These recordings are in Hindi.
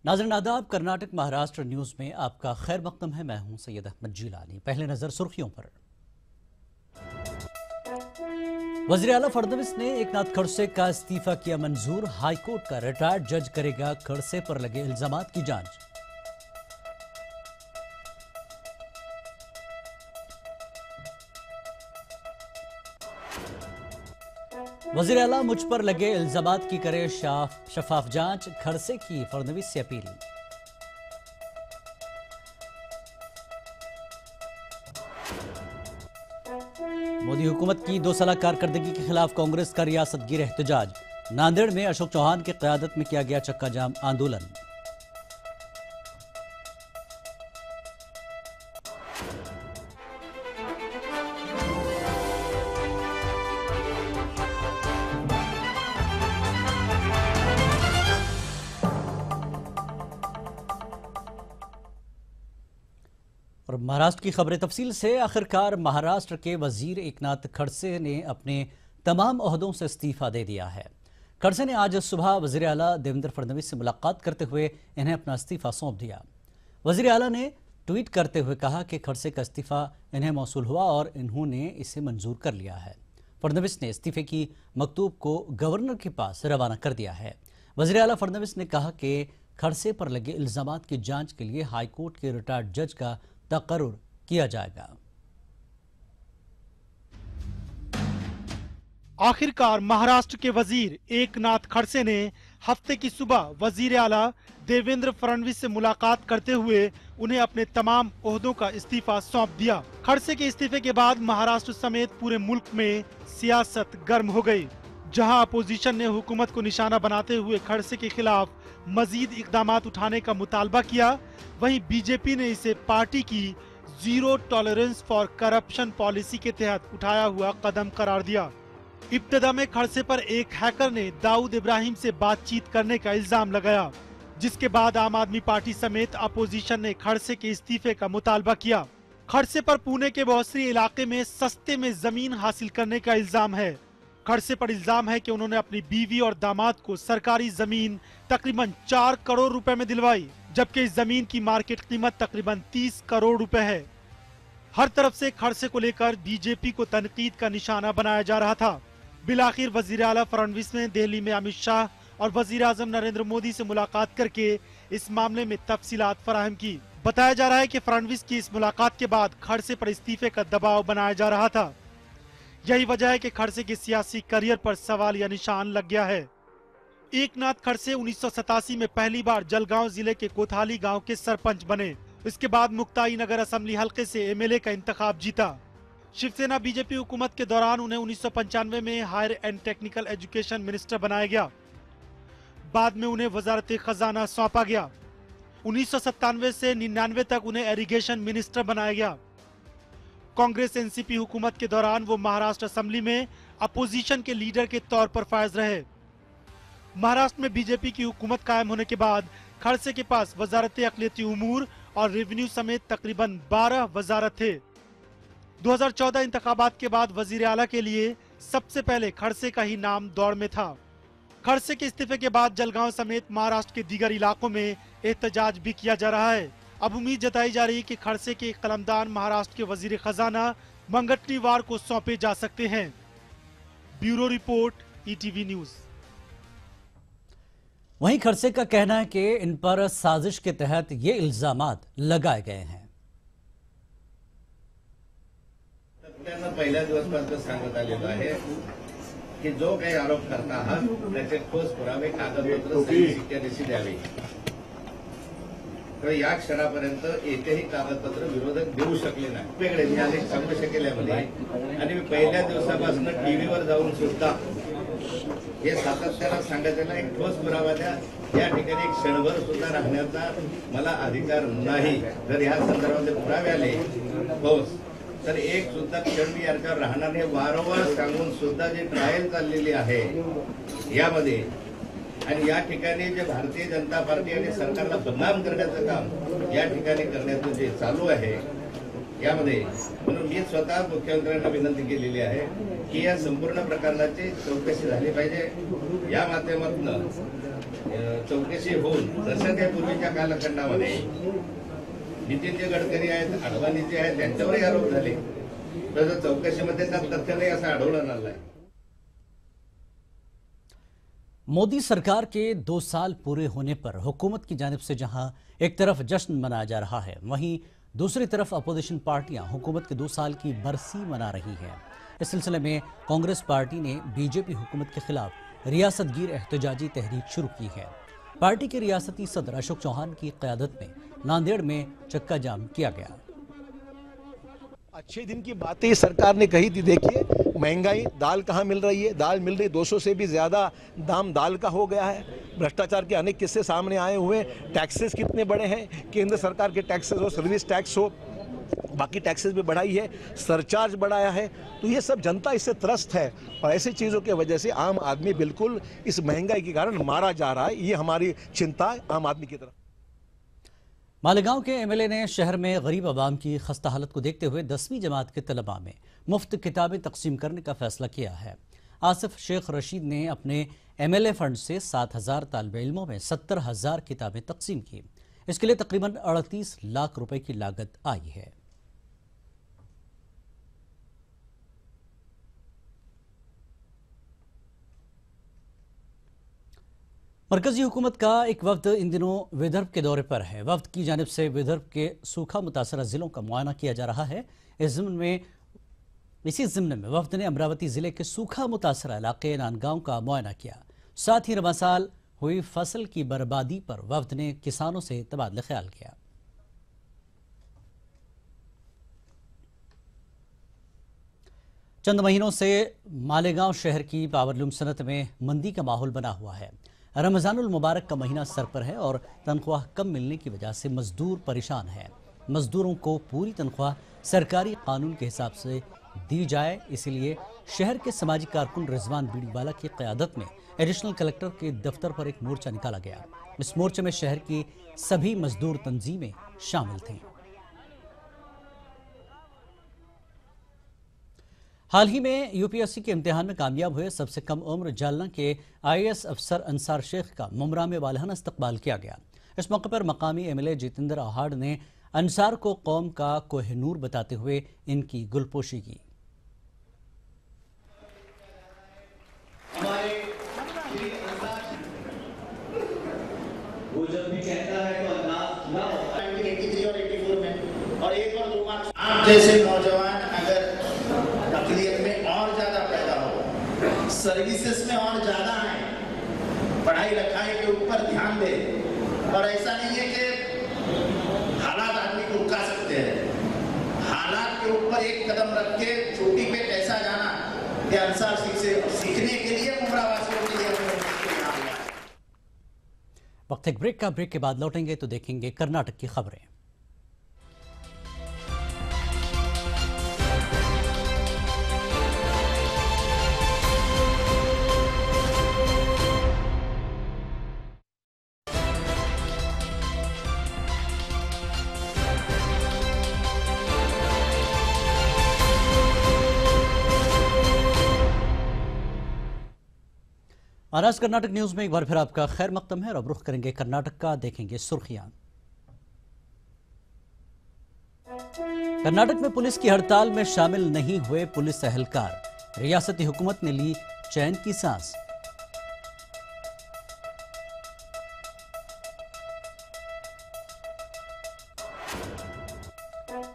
नाज़रीन आदाब, कर्नाटक महाराष्ट्र न्यूज़ में आपका खैर मकदम है। मैं हूं सैयद अहमद जिलानी। पहले नजर सुर्खियों पर। वज़ीर आला फडणवीस ने एकनाथ खड़से का इस्तीफा किया मंजूर। हाईकोर्ट का रिटायर्ड जज करेगा खड़से पर लगे इल्जामात की जांच। वज़ीर आला मुझ पर लगे इल्जामात की करे शफाफ जांच। खड़से की फडणवीस से अपील। मोदी हुकूमत की 2 साल कारकर्दगी के खिलाफ कांग्रेस का रियासत गिर एहतजाज। नांदेड़ में अशोक चौहान की क़यादत में किया गया चक्का जाम आंदोलन। और महाराष्ट्र की खबरें तफसील से। आखिरकार महाराष्ट्र के वजीर एकनाथ खड़से ने अपने तमाम ओहदों से इस्तीफा दे दिया है। खड़से ने आज सुबह वज़ीर आला देवेंद्र फडणवीस से मुलाकात करते हुए इन्हें अपना इस्तीफा सौंप दिया। वज़ीर आला ने ट्वीट करते हुए कहा कि खड़से का इस्तीफा इन्हें मौसूल हुआ और इन्होंने इसे मंजूर कर लिया है। फडणवीस ने इस्तीफे की मकतूब को गवर्नर के पास रवाना कर दिया है। वज़ीर आला फडणवीस ने कहा कि खड़से पर लगे इल्जामात की जांच के लिए हाईकोर्ट के रिटायर्ड जज का तकर्रुर किया जाएगा। आखिरकार महाराष्ट्र के वजीर एकनाथ खड़से ने हफ्ते की सुबह वजीर आला देवेंद्र फडणवीस से मुलाकात करते हुए उन्हें अपने तमाम ओहदों का इस्तीफा सौंप दिया। खड़से के इस्तीफे के बाद महाराष्ट्र समेत पूरे मुल्क में सियासत गर्म हो गई। जहां अपोजिशन ने हुकूमत को निशाना बनाते हुए खड़से के खिलाफ मजीद इकदामात उठाने का मुतालबा किया, वहीं बीजेपी ने इसे पार्टी की zero tolerance for corruption policy के तहत उठाया हुआ कदम करार दिया। इब्तदा में खड़से पर एक हैकर ने दाऊद इब्राहिम से बातचीत करने का इल्जाम लगाया, जिसके बाद आम आदमी पार्टी समेत अपोजिशन ने खड़से के इस्तीफे का मुतालबा किया। खड़से पर पुणे के बहुसरी इलाके में सस्ते में जमीन हासिल करने का इल्जाम है। खड़से पर इल्जाम है कि उन्होंने अपनी बीवी और दामाद को सरकारी जमीन तकरीबन 4 करोड़ रुपए में दिलवाई, जबकि इस जमीन की मार्केट कीमत तकरीबन 30 करोड़ रुपए है। हर तरफ से खड़से को लेकर बीजेपी को तनकीद का निशाना बनाया जा रहा था। बिलाखिर वजीर आला फडणवीस ने दिल्ली में अमित शाह और वजीर आजम नरेंद्र मोदी से मुलाकात करके इस मामले में तफसीलात फराहम की। बताया जा रहा है कि फडणवीस की इस मुलाकात के बाद खड़से पर इस्तीफे का दबाव बनाया जा रहा था। यही वजह है कि खड़से के सियासी करियर पर सवाल या निशान लग गया है। एकनाथ खड़से 1987 में पहली बार जलगांव जिले के कोथाली गांव के सरपंच बने। इसके बाद मुक्ताई नगर असेंबली हल्के से एमएलए का इंतखाब जीता। शिवसेना बीजेपी हुकूमत के दौरान उन्हें 1995 में higher and technical education minister बनाया गया। बाद में उन्हें वजारत खजाना सौंपा गया। 1997 से 99 तक उन्हें इरिगेशन मिनिस्टर बनाया गया। कांग्रेस एनसीपी हुकूमत के दौरान वो महाराष्ट्र असेंबली में अपोजिशन के लीडर के तौर पर फायज रहे। महाराष्ट्र में बीजेपी की हुकूमत कायम होने के बाद खड़से के पास वजारत अक़लियती उमूर और रेवेन्यू समेत तकरीबन 12 वजारत थे। 2014 इंतखाबात के बाद वजीर आला के लिए सबसे पहले खड़से का ही नाम दौड़ में था। खड़से के इस्तीफे के बाद जलगांव समेत महाराष्ट्र के दीगर इलाकों में एहतजाज भी किया जा रहा है। अब उम्मीद जताई जा रही है कि खड़से के कलमदान महाराष्ट्र के वजीर खजाना मंगटवार को सौंपे जा सकते हैं। Bureau report, ETV news. वहीं खड़से का कहना है कि इन पर साजिश के तहत ये इल्जामात लगाए गए हैं। पहिल्या दिवसपासून सांगत आलेलो आहे की जो काही आरोप करता आहात त्याचे ठोस पुरावे कागदपत्र इत्यादीशी द्यावे। तर या क्षणापर्यंत एकही कागदपत्र विरोधक देऊ शकले नाही। वेगळे मी अनेक सांगू शकेल यामध्ये आणि मी पहिल्या दिवसापासून टीव्हीवर जाऊन सुद्धा हे सातत्यानं सांगितलेला एक ठोस पुरावा द्या। या ठिकाणी एक क्षणभर सुद्धा राहण्याचा मला अधिकार नाही। जर या संदर्भातले पुरावे आले ठोस तर एक सुद्धा क्षण मी याच्यावर राहणार नाही। वारंवार सांगून सुद्धा जे ट्रायल चाललेली आहे यामध्ये आणि या ठिकाणी जे भारतीय जनता पार्टी आणि सरकारला बदनाम करण्याचं काम या ठिकाणी करण्याचं जे चालू आहे यामध्ये म्हणून मी स्वतः मुख्यमंत्र्यांना विनंती केलेली आहे की या संपूर्ण प्रकरणाची चौकशी झाली पाहिजे। या माध्यमातून चौकशी होऊन जसं काही पूर्वीच्या कालखंडामध्ये नितीनजी गडकरी आहेत, अडवाणीजी आहेत, त्यांच्यावरही आरोप झाले, तसं चौकशीमध्ये त्यात तथ्य नाही असं आढळून आलं आहे. मोदी सरकार के 2 साल पूरे होने पर हुकूमत की जानिब से जहां एक तरफ जश्न मनाया जा रहा है, वहीं दूसरी तरफ अपोजिशन पार्टियां हुकूमत के 2 साल की बरसी मना रही हैं. इस सिलसिले में कांग्रेस पार्टी ने बीजेपी हुकूमत के खिलाफ रियासतगीर एहतजाजी तहरीक शुरू की है. पार्टी के रियासती सदर अशोक चौहान की क़यादत में नांदेड़ में चक्का जाम किया गया. अच्छे दिन की बातें सरकार ने कही थी. देखिए महंगाई, दाल कहाँ मिल रही है, दाल मिल रही 200 से भी ज़्यादा दाम दाल का हो गया है. भ्रष्टाचार के अनेक किस्से सामने आए हुए. टैक्सेस कितने बड़े हैं, केंद्र सरकार के टैक्सेस हो, सर्विस टैक्स हो, बाकी टैक्सेस भी बढ़ाई है, सरचार्ज बढ़ाया है. तो ये सब जनता इससे त्रस्त है और ऐसी चीज़ों की वजह से आम आदमी बिल्कुल इस महंगाई के कारण मारा जा रहा है. ये हमारी चिंता है आम आदमी की तरफ. मालेगांव के एमएलए ने शहर में गरीब आवाम की खस्ता हालत को देखते हुए 10वीं जमात के तलबा में मुफ्त किताबें तकसीम करने का फैसला किया है. आसिफ शेख रशीद ने अपने एमएलए फंड से 7,000 तालिब इल्मों में 70,000 किताबें तकसीम की. इसके लिए तकरीबन 38 लाख रुपए की लागत आई है. मरकजी हुकूमत का एक वफ्द इन दिनों विदर्भ के दौरे पर है. वफ्द की जानिब से विदर्भ के सूखा मुतासरा जिलों का मुआयना किया जा रहा है. इसी ज़िम्न में वफ्द ने अमरावती जिले के सूखा मुतासरा इलाके नांदगांव का मुआयना किया. साथ ही रबा साल हुई फसल की बर्बादी पर वफ्द ने किसानों से तबादला ख्याल किया. चंद महीनों से मालेगांव शहर की पावरलूम सनत में मंदी का माहौल बना हुआ है. रमज़ानुल मुबारक का महीना सर पर है और तनख्वाह कम मिलने की वजह से मजदूर परेशान हैं. मजदूरों को पूरी तनख्वाह सरकारी कानून के हिसाब से दी जाए, इसलिए शहर के समाजी कारकुन रिजवान बीड़ीवाला की क़यादत में एडिशनल कलेक्टर के दफ्तर पर एक मोर्चा निकाला गया. इस मोर्चे में शहर की सभी मजदूर तंजीमें शामिल थीं. हाल ही में यूपीएससी के इम्तिहान में कामयाब हुए सबसे कम उम्र जालना के आईएएस अफसर अंसार शेख का मुमरा में वालहाना इस्तकबाल किया गया. इस मौके पर मकामी एमएलए जितेंद्र आहाड़ ने अंसार को कौम का कोहिनूर बताते हुए इनकी गुलपोशी की. वो जब भी कहता है तो अंदाज ना होता है 1983 और 84 में और एक और 2 मार्क्स आप जैसे नौजवान अगर अक़लियत में और ज्यादा पैदा हो, सर्विसेज में और ज्यादा है, पढ़ाई लिखाई के ऊपर ध्यान दे. और ऐसा नहीं है कि हालात आदमी को रुका सकते हैं. हालात के ऊपर एक कदम रख के चोटी पे कैसा जाना, ये अंसार से सीखने के लिए मुमरा वासियों के लिए वक्त एक ब्रेक का. ब्रेक के बाद लौटेंगे तो देखेंगे कर्नाटक की खबरें. महाराष्ट्र कर्नाटक न्यूज में एक बार फिर आपका खैर मकदम है और अब रुख करेंगे कर्नाटक का. देखेंगे सुर्खियां. कर्नाटक में पुलिस की हड़ताल में शामिल नहीं हुए पुलिस एहलकार. रियासती हुकूमत ने ली चैन की सांस.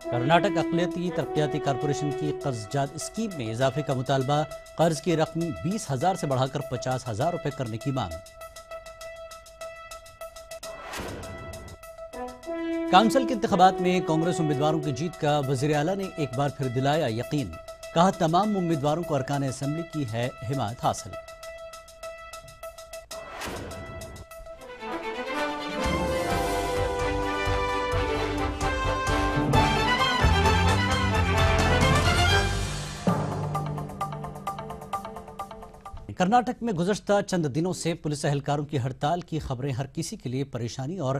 कर्नाटक अक़लियती तरक्याती कारपोरेशन की कर्जजात स्कीम में इजाफे का मुतालबा. कर्ज की रकम 20,000 से बढ़ाकर 50,000 रुपए करने की मांग. काउंसिल के इंतखाबात में कांग्रेस उम्मीदवारों की जीत का वज़ीर आला ने एक बार फिर दिलाया यकीन. कहा तमाम उम्मीदवारों को अरकान असेंबली की है हिमायत हासिल. कर्नाटक में गुज़श्ता चंद दिनों से पुलिस एहलकारों की हड़ताल की खबरें हर किसी के लिए परेशानी और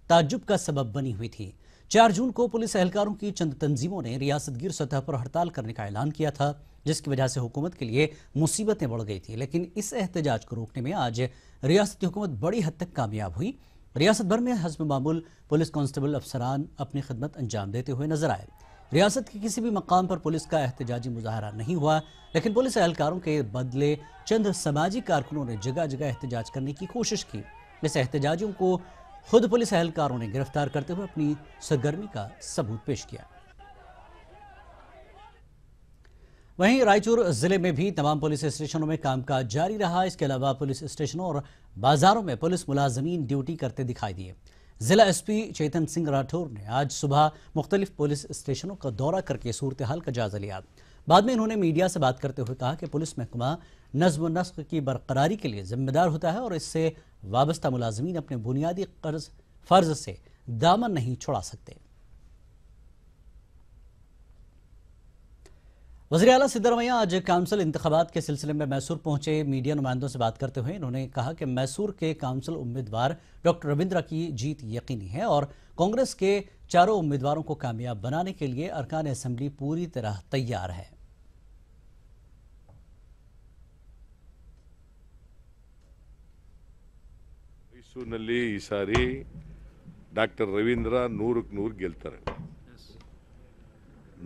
ताज्जुब का सबब बनी हुई थी. 4 जून को पुलिस एहलकारों की चंद तंजीमों ने रियासतगीर सतह पर हड़ताल करने का ऐलान किया था. जिसकी वजह से हुकूमत के लिए मुसीबतें बढ़ गई थी। लेकिन इस एहतजाज को रोकने में आज रियासती हुकूमत बड़ी हद तक कामयाब हुई। रियासत भर में हस्ब मामूल पुलिस कांस्टेबल अफसरान अपनी खिदमत अंजाम देते हुए नजर आए। रियासत के किसी भी मकाम पर पुलिस का एहतजाजी मुजाहरा नहीं हुआ, लेकिन पुलिस एहलकारों के बदले चंद समाजी कारकुनों ने जगह जगह एहतजाज करने की कोशिश की। इस एहतजाजियों को खुद पुलिस एहलकारों ने गिरफ्तार करते हुए अपनी सरगर्मी का सबूत पेश किया। वहीं रायचूर जिले में भी तमाम पुलिस स्टेशनों में कामकाज जारी रहा। इसके अलावा पुलिस स्टेशनों और बाजारों में पुलिस मुलाजमीन ड्यूटी करते दिखाई दिए। जिला एसपी चेतन सिंह राठौर ने आज सुबह मुख्तलिफ पुलिस स्टेशनों का दौरा करके सूरत हाल का जायजा लिया। बाद में इन्होंने मीडिया से बात करते हुए कहा कि पुलिस महकमा नज़्म व नस्क की बरकरारी के लिए जिम्मेदार होता है और इससे वाबस्ता मुलाजमीन अपने बुनियादी फर्ज से दामन नहीं छुड़ा सकते। वज़ीर आला सिद्धारमैया आज काउंसिल इंतखाबात के सिलसिले में मैसूर पहुंचे। मीडिया नुमाइंदों से बात करते हुए इन्होंने कहा कि मैसूर के काउंसिल उम्मीदवार डॉक्टर रविंद्रा की जीत यकीनी है और कांग्रेस के चारों उम्मीदवारों को कामयाब बनाने के लिए अरकान असेंबली पूरी तरह तैयार है। ಮೈಸೂರಿನಲ್ಲಿ ಈ ಸಾರಿ ಡಾಕ್ಟರ್ ರವೀಂದ್ರ 100ಕ್ಕೆ 100 ಗೆಲ್ತಾರೆ,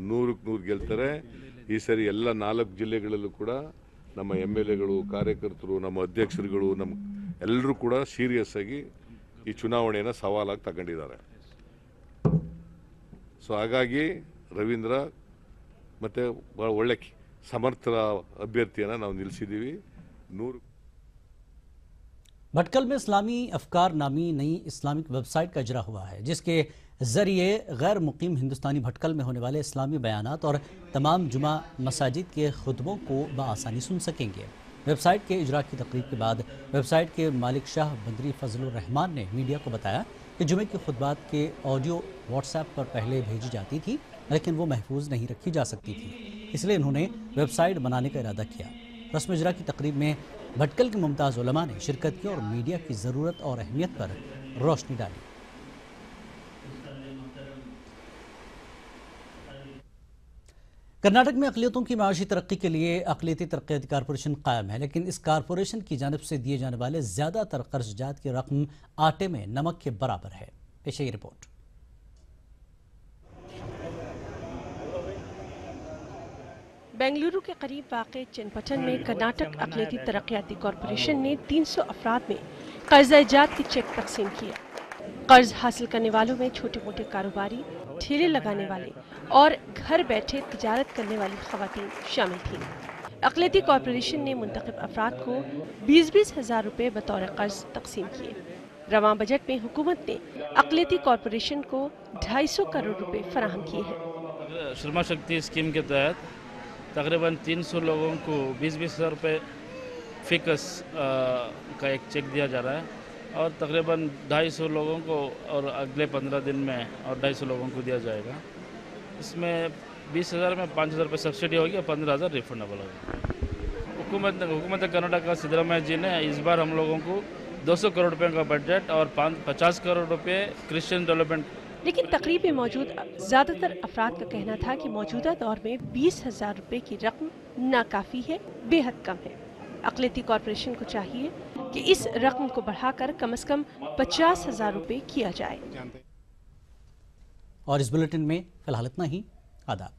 100ಕ್ಕೆ 100 ಗೆಲ್ತಾರೆ। ಈ ಸಾರಿ ಎಲ್ಲ 4 ಜಿಲ್ಲೆಗಳಲ್ಲೂ ಕೂಡ ನಮ್ಮ MLAಗಳು, ಕಾರ್ಯಕರ್ತರು, ನಮ್ಮ ಅಧ್ಯಕ್ಷರುಗಳು, ನಮ್ಮ ಎಲ್ಲರೂ ಕೂಡ ಸೀರಿಯಸ್ ಆಗಿ ಈ ಚುನಾವಣೆಯನ್ನು ಸವಾಲಾಗಿ ತಗೊಂಡಿದ್ದಾರೆ। ಸೊ ಹಾಗಾಗಿ ರವೀಂದ್ರ ಮತ್ತೆ ಒಳ್ಳೆ ಸಮರ್ಥ ಅಭ್ಯರ್ಥಿಯನ್ನು ನಾವು ನಿಲ್ಲಿಸಿದ್ದೀವಿ। 100 भटकल में इस्लामी अफकार नामी नई इस्लामिक वेबसाइट का इजरा हुआ है, जिसके जरिए गैर मुकीम हिंदुस्तानी भटकल में होने वाले इस्लामी बयानात और तमाम जुमा मसाजिद के खुतबों को बआसानी सुन सकेंगे। वेबसाइट के इजरा की तकरीब के बाद वेबसाइट के मालिक शाह बदरी फजलुर रहमान ने मीडिया को बताया कि जुमे के खुतबात के ऑडियो व्हाट्सएप पर पहले भेजी जाती थी, लेकिन वो महफूज नहीं रखी जा सकती थी, इसलिए इन्होंने वेबसाइट बनाने का इरादा किया। रस्म इजरा की तकरीब में भटकल के मुमताज़ उलमा ने शिरकत की और मीडिया की ज़रूरत और अहमियत पर रोशनी डाली। कर्नाटक में अक़लियतों की माशी तरक्की के लिए अक़लियती तरक्याती कारपोरेशन कायम है, लेकिन इस कारपोरेशन की जानिब से दिए जाने वाले ज़्यादातर कर्जजात की रकम आटे में नमक के बराबर है। पेश है रिपोर्ट। बेंगलुरु के करीब वाक़े चन्नपट्टन में कर्नाटक अक़लियती तरक्याती कॉरपोरेशन ने 300 अफराद में कर्ज़-ए-जात के चेक तकसीम किए। कर्ज हासिल करने वालों में छोटे मोटे कारोबारी, ठेले लगाने वाले और घर बैठे तिजारत करने वाली ख़वातीन शामिल थीं। अक़लियती कॉरपोरेशन ने मुंतखब अफराद को 20-20 हज़ार रुपये बतौर कर्ज तकसीम किए। रवां बजट में हुकूमत ने अक़लियती कॉरपोरेशन को 250 करोड़ रुपये फराहम किए हैं। श्रम शक्ति स्कीम के तहत तकरीबन 300 लोगों को 20-20 हज़ार रुपये फिक्स का एक चेक दिया जा रहा है और तकरीबन 250 लोगों को और अगले 15 दिन में और 250 लोगों को दिया जाएगा। इसमें 20,000 में 5,000 रुपये सब्सिडी होगी और 15,000 रिफंडेबल होगी। हुकूमत कर्नाटक सिद्धरामैया जी ने इस बार हम लोगों को 200 करोड़ रुपये का बजट और 50 करोड़ रुपये क्रिश्चियन डेवलपमेंट। लेकिन तकरीब में मौजूद ज़्यादातर अफराद का कहना था कि मौजूदा दौर में 20,000 रुपये की रकम नाकाफ़ी है, बेहद कम है। अक़लियती कॉरपोरेशन को चाहिए कि इस रकम को बढ़ाकर कम से कम 50,000 रुपये किया जाए। और इस बुलेटिन में फिलहाल इतना ही। आदाब।